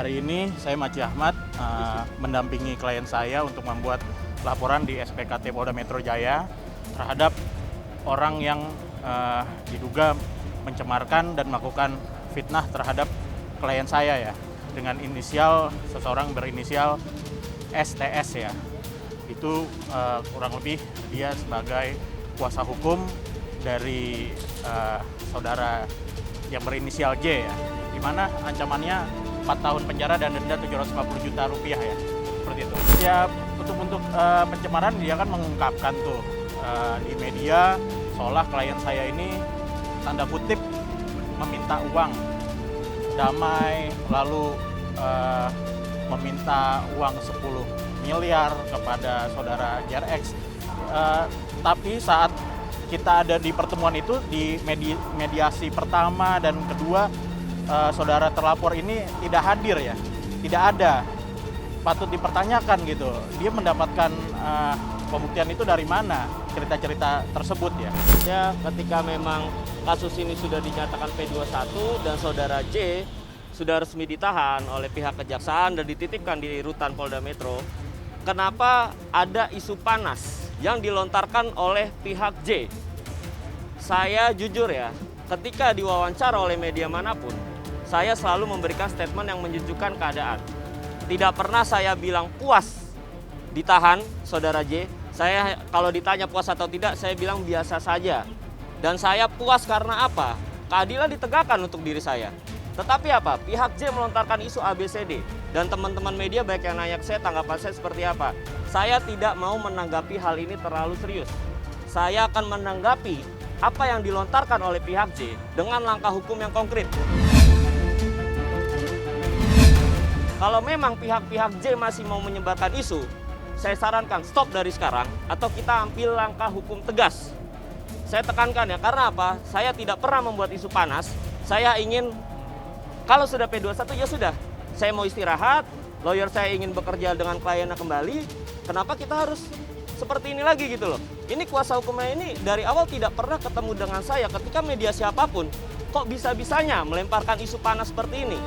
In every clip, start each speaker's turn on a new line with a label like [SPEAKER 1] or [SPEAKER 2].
[SPEAKER 1] Hari ini saya Maci Ahmad mendampingi klien saya untuk membuat laporan di SPKT Polda Metro Jaya terhadap orang yang diduga mencemarkan dan melakukan fitnah terhadap klien saya ya, dengan inisial seseorang berinisial STS ya. Itu kurang lebih dia sebagai kuasa hukum dari saudara yang berinisial J ya, di mana ancamannya 4 tahun penjara dan denda 750 juta rupiah ya, seperti itu. Ya untuk pencemaran dia kan mengungkapkan tuh di media seolah klien saya ini tanda kutip meminta uang damai, lalu meminta uang 10 miliar kepada saudara JRX. Tapi saat kita ada di pertemuan itu, di mediasi pertama dan kedua, saudara terlapor ini tidak hadir ya, tidak ada. Patut dipertanyakan gitu, dia mendapatkan pembuktian itu dari mana, cerita-cerita tersebut ya.
[SPEAKER 2] Ya, ketika memang kasus ini sudah dinyatakan P21 dan saudara J sudah resmi ditahan oleh pihak kejaksaan dan dititipkan di rutan Polda Metro, kenapa ada isu panas yang dilontarkan oleh pihak J? Saya jujur ya, ketika diwawancara oleh media manapun, saya selalu memberikan statement yang menunjukkan keadaan. Tidak pernah saya bilang puas ditahan saudara J. Saya kalau ditanya puas atau tidak, saya bilang biasa saja. Dan saya puas karena apa? Keadilan ditegakkan untuk diri saya. Tetapi apa? Pihak J melontarkan isu ABCD. Dan teman-teman media baik yang nanya ke saya, tanggapan saya seperti apa? Saya tidak mau menanggapi hal ini terlalu serius. Saya akan menanggapi apa yang dilontarkan oleh pihak J dengan langkah hukum yang konkret. Kalau memang pihak-pihak J masih mau menyebarkan isu, saya sarankan stop dari sekarang atau kita ambil langkah hukum tegas. Saya tekankan ya, karena apa? Saya tidak pernah membuat isu panas. Saya ingin, kalau sudah P21 ya sudah. Saya mau istirahat, lawyer saya ingin bekerja dengan kliennya kembali. Kenapa kita harus seperti ini lagi gitu loh? Ini kuasa hukumnya ini dari awal tidak pernah ketemu dengan saya ketika media siapapun. Kok bisa-bisanya melemparkan isu panas seperti ini?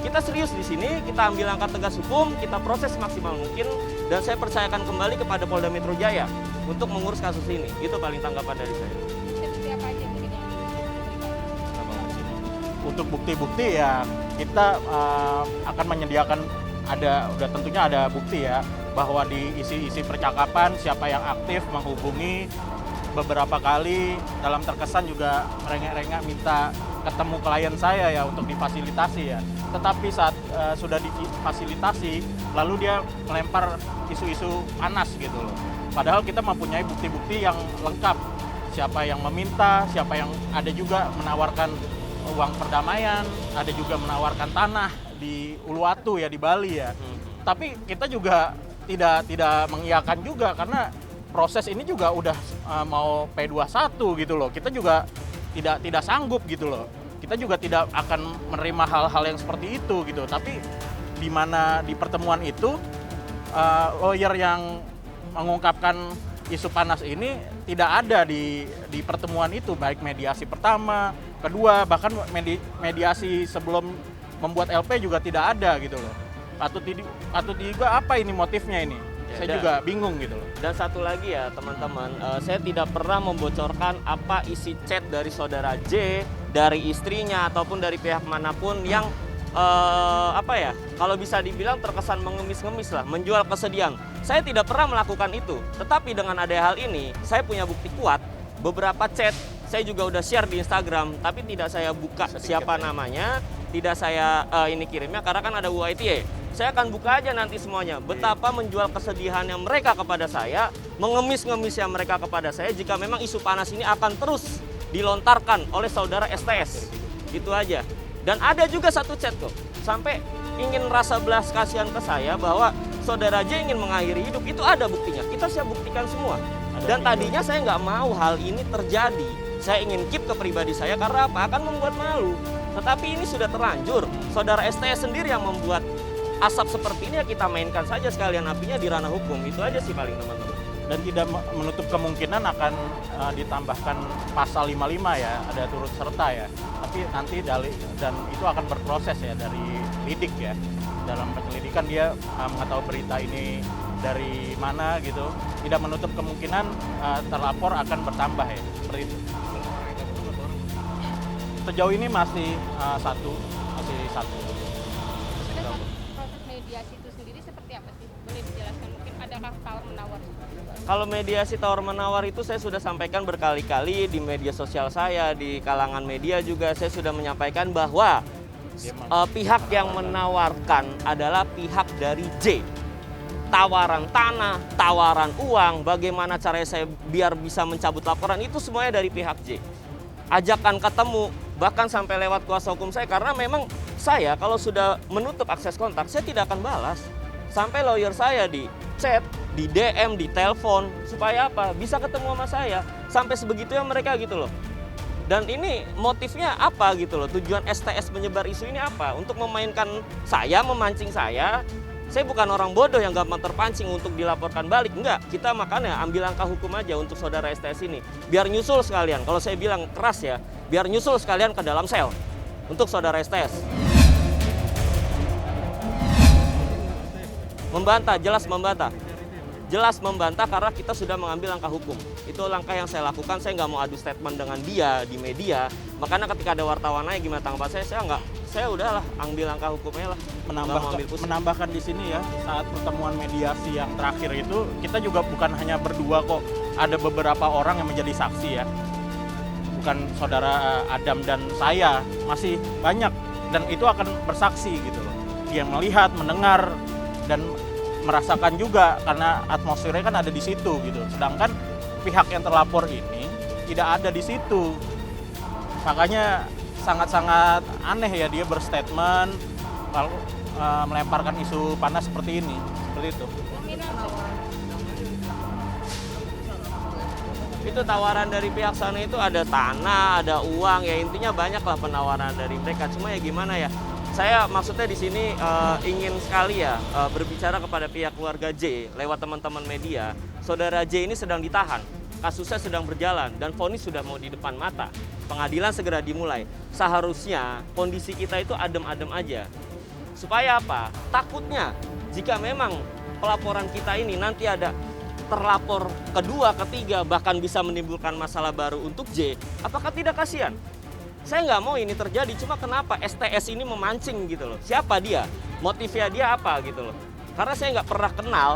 [SPEAKER 2] Kita serius di sini, kita ambil langkah tegas hukum, kita proses maksimal mungkin, dan saya percayakan kembali kepada Polda Metro Jaya untuk mengurus kasus ini. Itu paling tanggapan dari saya.
[SPEAKER 3] Siapa aja mungkin yang
[SPEAKER 1] Untuk bukti-bukti ya kita akan menyediakan, udah tentunya ada bukti ya, bahwa di isi-isi percakapan siapa yang aktif menghubungi beberapa kali, dalam terkesan juga merengek-rengek minta ketemu klien saya ya untuk difasilitasi ya. Tetapi saat sudah difasilitasi, lalu dia melempar isu-isu panas gitu loh. Padahal kita mempunyai bukti-bukti yang lengkap. Siapa yang meminta, siapa yang ada juga menawarkan uang perdamaian, ada juga menawarkan tanah di Uluwatu ya, di Bali ya. Tapi kita juga tidak mengiyakan juga karena proses ini juga udah mau P21 gitu loh. Kita juga tidak sanggup gitu loh. Kita juga tidak akan menerima hal-hal yang seperti itu gitu. Tapi di mana di pertemuan itu lawyer yang mengungkapkan isu panas ini tidak ada di pertemuan itu, baik mediasi pertama, kedua, bahkan mediasi sebelum membuat LP juga tidak ada gitu loh. Patut juga apa ini motifnya ini? Saya juga bingung gitu loh.
[SPEAKER 2] Dan satu lagi ya teman-teman, saya tidak pernah membocorkan apa isi chat dari saudara J, dari istrinya ataupun dari pihak manapun yang kalau bisa dibilang terkesan mengemis-ngemis lah, menjual kesedihan. Saya tidak pernah melakukan itu. Tetapi dengan ada hal ini, saya punya bukti kuat. Beberapa chat saya juga udah share di Instagram, tapi tidak saya buka siapa namanya, tidak saya ini kirimnya karena kan ada UITE. Saya akan buka aja nanti semuanya. Betapa menjual kesedihannya mereka kepada saya, mengemis-ngemisnya mereka kepada saya jika memang isu panas ini akan terus dilontarkan oleh saudara STS. Itu aja. Dan ada juga satu chat kok, sampai ingin rasa belas kasihan ke saya bahwa saudara J ingin mengakhiri hidup. Itu ada buktinya, kita siap buktikan semua. Dan tadinya saya nggak mau hal ini terjadi. Saya ingin keep ke pribadi saya karena apa? Akan membuat malu. Tetapi ini sudah terlanjur. Saudara STS sendiri yang membuat asap seperti ini, ya kita mainkan saja sekalian apinya di ranah hukum. Itu aja sih paling teman-teman.
[SPEAKER 1] Dan tidak menutup kemungkinan akan ditambahkan pasal 55 ya, ada turut serta ya. Tapi nanti dan itu akan berproses ya dari penyelidik ya. Dalam penyelidikan dia mengetahui berita ini dari mana gitu. Tidak menutup kemungkinan terlapor akan bertambah ya, seperti itu. Sejauh ini masih satu.
[SPEAKER 3] Sudah proses mediasi itu sendiri seperti apa sih? Boleh dijelaskan mungkin adakah tawar-menawar?
[SPEAKER 2] Kalau mediasi tawar-menawar itu saya sudah sampaikan berkali-kali di media sosial saya, di kalangan media juga saya sudah menyampaikan bahwa pihak yang menawarkan adalah pihak dari J. Tawaran tanah, tawaran uang, bagaimana caranya saya biar bisa mencabut laporan, itu semuanya dari pihak J. Ajakan ketemu, bahkan sampai lewat kuasa hukum saya, karena memang saya kalau sudah menutup akses kontak, saya tidak akan balas. Sampai lawyer saya di chat, di DM, di telepon, supaya apa? Bisa ketemu sama saya. Sampai sebegitunya mereka gitu loh. Dan ini motifnya apa gitu loh, tujuan STS menyebar isu ini apa? Untuk memainkan saya, memancing saya. Saya bukan orang bodoh yang gampang terpancing untuk dilaporkan balik. Enggak, kita makanya ambil langkah hukum aja untuk saudara STS ini. Biar nyusul sekalian, kalau saya bilang keras ya, biar nyusul sekalian ke dalam sel untuk saudara STS. Membantah, jelas membantah. Jelas membantah karena kita sudah mengambil langkah hukum. Itu langkah yang saya lakukan, saya nggak mau adu statement dengan dia di media. Makanya ketika ada wartawan nanya gimana tanggapan saya udahlah ambil langkah hukumnya lah.
[SPEAKER 1] Menambahkan di sini ya, saat pertemuan mediasi yang terakhir itu, kita juga bukan hanya berdua kok. Ada beberapa orang yang menjadi saksi ya. Bukan saudara Adam dan saya, masih banyak. Dan itu akan bersaksi gitu loh. Dia melihat, mendengar, dan merasakan juga karena atmosfernya kan ada di situ gitu. Sedangkan pihak yang terlapor ini tidak ada di situ. Makanya sangat-sangat aneh ya dia berstatement lalu melemparkan isu panas seperti ini, seperti itu.
[SPEAKER 2] Itu tawaran dari pihak sana itu ada tanah, ada uang, ya intinya banyaklah penawaran dari mereka. Cuma ya gimana ya? Saya maksudnya di sini ingin sekali ya berbicara kepada pihak keluarga J lewat teman-teman media. Saudara J ini sedang ditahan, kasusnya sedang berjalan dan vonis sudah mau di depan mata. Pengadilan segera dimulai. Seharusnya kondisi kita itu adem-adem aja. Supaya apa? Takutnya jika memang pelaporan kita ini nanti ada terlapor kedua, ketiga, bahkan bisa menimbulkan masalah baru untuk J, apakah tidak kasihan? Saya nggak mau ini terjadi, cuma kenapa STS ini memancing gitu loh. Siapa dia? Motifnya dia apa gitu loh. Karena saya nggak pernah kenal,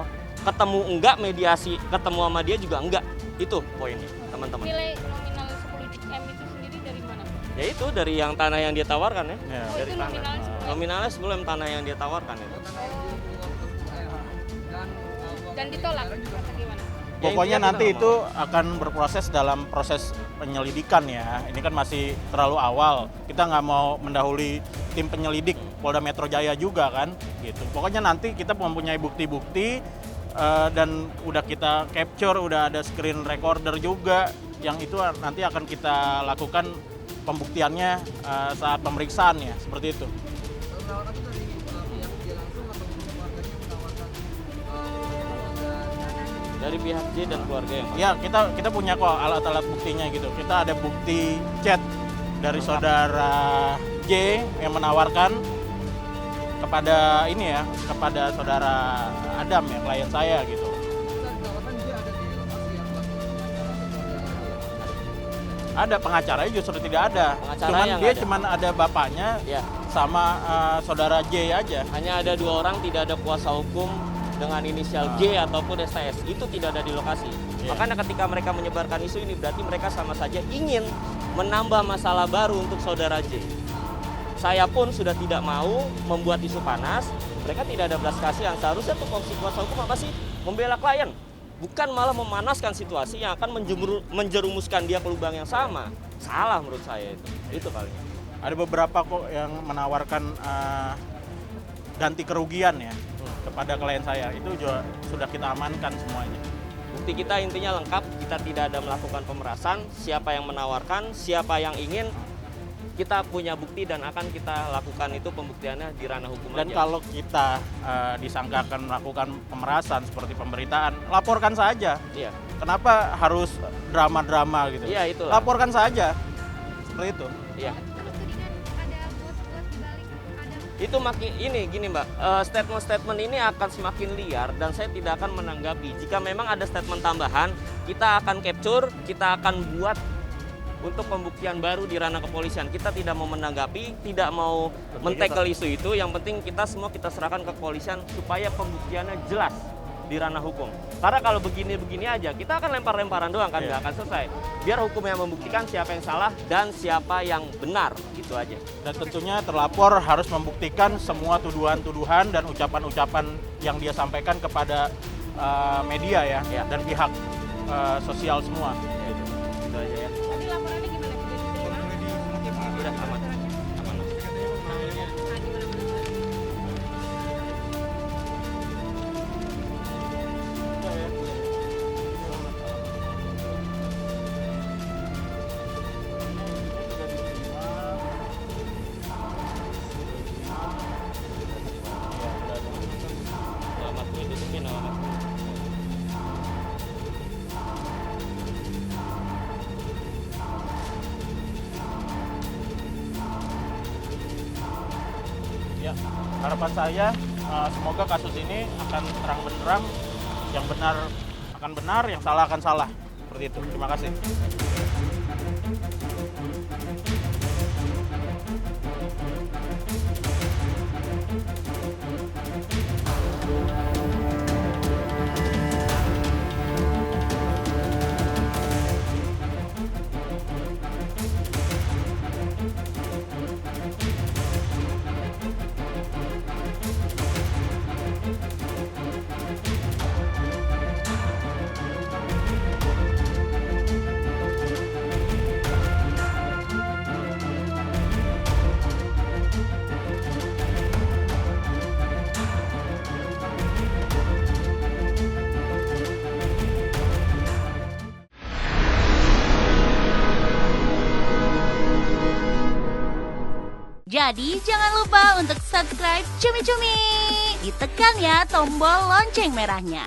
[SPEAKER 2] ketemu enggak, mediasi, ketemu sama dia juga enggak. Itu poinnya, teman-teman.
[SPEAKER 3] Nilai nominal 10 M itu sendiri dari mana?
[SPEAKER 2] Ya itu dari yang tanah yang dia tawarkan ya.
[SPEAKER 1] Ya.
[SPEAKER 3] Oh,
[SPEAKER 2] Dari
[SPEAKER 3] itu
[SPEAKER 2] tanah.
[SPEAKER 3] nominalnya 10 M.
[SPEAKER 2] Nominalnya 10 M tanah yang dia tawarkan itu.
[SPEAKER 3] Dan ditolak atau gimana?
[SPEAKER 2] Ya,
[SPEAKER 1] Pokoknya
[SPEAKER 2] intinya
[SPEAKER 1] nanti
[SPEAKER 2] kita
[SPEAKER 1] itu akan berproses dalam proses penyelidikan ya. Ini kan masih terlalu awal. Kita nggak mau mendahului tim penyelidik Polda Metro Jaya juga kan, gitu. Pokoknya nanti kita mempunyai bukti-bukti dan udah kita capture, udah ada screen recorder juga. Yang itu nanti akan kita lakukan pembuktiannya saat pemeriksaan ya, seperti itu.
[SPEAKER 2] dari pihak J dan keluarga yang
[SPEAKER 1] Ya, kita punya kok alat-alat buktinya gitu. Kita ada bukti chat dari saudara J yang menawarkan kepada ini ya, kepada saudara Adam ya, klien saya gitu. Ada pengacaranya justru tidak ada.
[SPEAKER 2] Pengacaranya
[SPEAKER 1] Dia
[SPEAKER 2] nggak ada.
[SPEAKER 1] cuman ada bapaknya
[SPEAKER 2] Ya,
[SPEAKER 1] sama saudara J aja.
[SPEAKER 2] hanya ada 2 orang, tidak ada kuasa hukum dengan inisial G ataupun STS. Itu tidak ada di lokasi.
[SPEAKER 1] Iya.
[SPEAKER 2] Makanya ketika mereka menyebarkan isu ini berarti mereka sama saja ingin menambah masalah baru untuk saudara J. Saya pun sudah tidak mau membuat isu panas. Mereka tidak ada belas kasihan. Seharusnya tuh fungsi kuasa hukum apa sih? Membela klien. Bukan malah memanaskan situasi yang akan menjerumuskan dia ke lubang yang sama. Salah menurut saya itu. Itu paling.
[SPEAKER 1] Ada beberapa kok yang menawarkan ganti kerugian ya kepada klien saya. Itu juga sudah kita amankan semuanya.
[SPEAKER 2] Bukti kita intinya lengkap, kita tidak ada melakukan pemerasan, siapa yang menawarkan, siapa yang ingin, kita punya bukti dan akan kita lakukan itu pembuktiannya di ranah hukum
[SPEAKER 1] Dan
[SPEAKER 2] aja.
[SPEAKER 1] kalau kita disangkakan melakukan pemerasan seperti pemberitaan, laporkan saja.
[SPEAKER 2] Iya,
[SPEAKER 1] Kenapa harus drama-drama gitu?
[SPEAKER 2] iya itulah.
[SPEAKER 1] Laporkan saja. Seperti itu.
[SPEAKER 2] Iya.
[SPEAKER 3] Terus tudingan ada bos-bos di balik, ada
[SPEAKER 2] itu makin ini gini Mbak, statement-statement ini akan semakin liar dan saya tidak akan menanggapi. Jika memang ada statement tambahan, kita akan capture, kita akan buat untuk pembuktian baru di ranah kepolisian. Kita tidak mau menanggapi, tidak mau men-tackle isu itu. Yang penting kita semua kita serahkan ke kepolisian supaya pembuktiannya jelas di ranah hukum. Karena kalau begini-begini aja, kita akan lempar-lemparan doang kan, nggak akan selesai. Biar hukum yang membuktikan siapa yang salah dan siapa yang benar, gitu aja.
[SPEAKER 1] Dan tentunya terlapor harus membuktikan semua tuduhan-tuduhan dan ucapan-ucapan yang dia sampaikan kepada media ya, dan pihak sosial semua.
[SPEAKER 2] Gitu aja ya.
[SPEAKER 3] Tadi laporannya gimana? Sudah diterima?
[SPEAKER 2] Udah aman. Aman.
[SPEAKER 3] Nah, gimana menurut?
[SPEAKER 2] Selamat gue tutupin alamat.
[SPEAKER 1] Ya, harapan saya semoga kasus ini akan terang benderang, yang benar akan benar, yang salah akan salah. Seperti itu. Terima kasih.
[SPEAKER 4] Jadi jangan lupa untuk subscribe Cumi Cumi. Ditekan ya tombol lonceng merahnya.